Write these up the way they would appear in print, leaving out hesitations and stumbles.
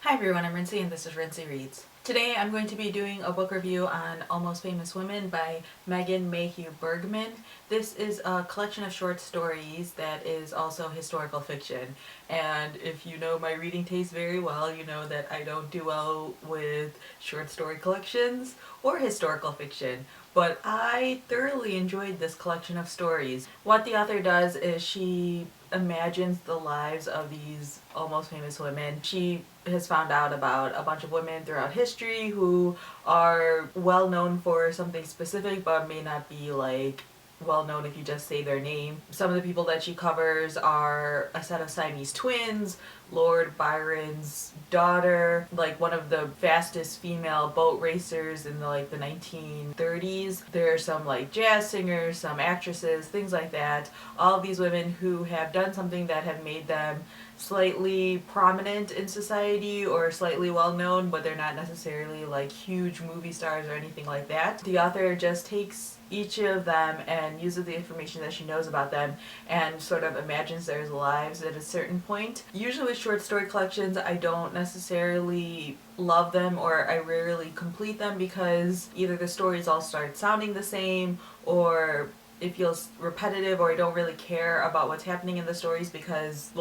Hi everyone, I'm Rincey and this is Rincey Reads. Today I'm going to be doing a book review on Almost Famous Women by Mayhew Bergman. This is a collection of short stories that is also historical fiction. And if you know my reading taste very well, you know that I don't do well with short story collections or historical fiction. But I thoroughly enjoyed this collection of stories. What the author does is she imagines the lives of these almost famous women. She has found out about a bunch of women throughout history who are well known for something specific but may not be like well known if you just say their name. Some of the people that she covers are a set of Siamese twins, Lord Byron's daughter, like one of the fastest female boat racers in the 1930s. There are some like jazz singers, some actresses, things like that. All of these women who have done something that have made them slightly prominent in society or slightly well known, but they're not necessarily like huge movie stars or anything like that. The author just takes each of them and uses the information that she knows about them and sort of imagines their lives at a certain point. Usually with short story collections, I don't necessarily love them, or I rarely complete them because either the stories all start sounding the same, or it feels repetitive, or I don't really care about what's happening in the stories because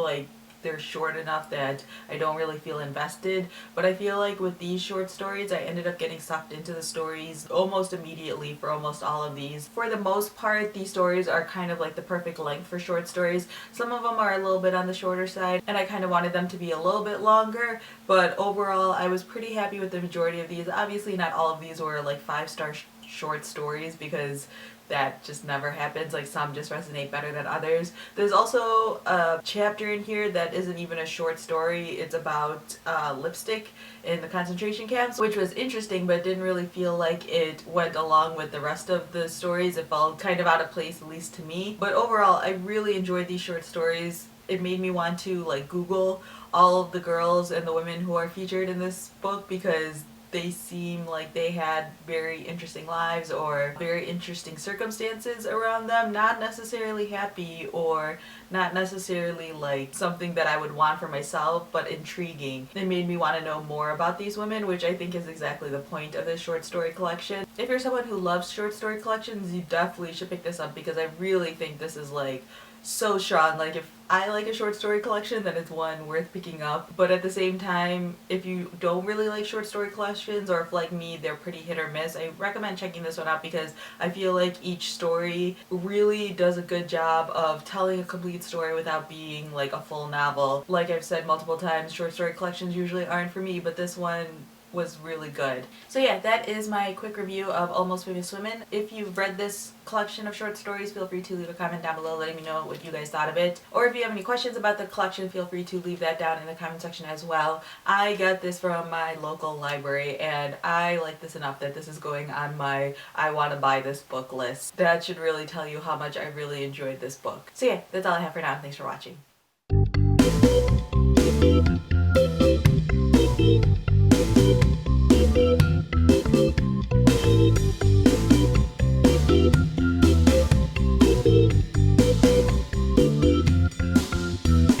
they're short enough that I don't really feel invested. But I feel like with these short stories, I ended up getting sucked into the stories almost immediately for almost all of these. For the most part, these stories are kind of like the perfect length for short stories. Some of them are a little bit on the shorter side, and I kind of wanted them to be a little bit longer, but overall I was pretty happy with the majority of these. Obviously not all of these were like 5-star short stories because that just never happens. Like, some just resonate better than others. There's also a chapter in here that isn't even a short story. It's about lipstick in the concentration camps, which was interesting but didn't really feel like it went along with the rest of the stories. It felt kind of out of place, at least to me. But overall, I really enjoyed these short stories. It made me want to like Google all of the girls and the women who are featured in this book because they seem like they had very interesting lives or very interesting circumstances around them. Not necessarily happy or not necessarily like something that I would want for myself, but intriguing. They made me want to know more about these women, which I think is exactly the point of this short story collection. If you're someone who loves short story collections, you definitely should pick this up because I really think this is like so strong. Like, if I like a short story collection, then it's one worth picking up. But at the same time, if you don't really like short story collections, or if like me they're pretty hit or miss, I recommend checking this one out because I feel like each story really does a good job of telling a complete story without being like a full novel. Like I've said multiple times, short story collections usually aren't for me, but this one was really good. So yeah, that is my quick review of Almost Famous Women. If you've read this collection of short stories, feel free to leave a comment down below letting me know what you guys thought of it. Or if you have any questions about the collection, feel free to leave that down in the comment section as well. I got this from my local library and I like this enough that this is going on my I want to buy this book list. That should really tell you how much I really enjoyed this book. So yeah, that's all I have for now. Thanks for watching.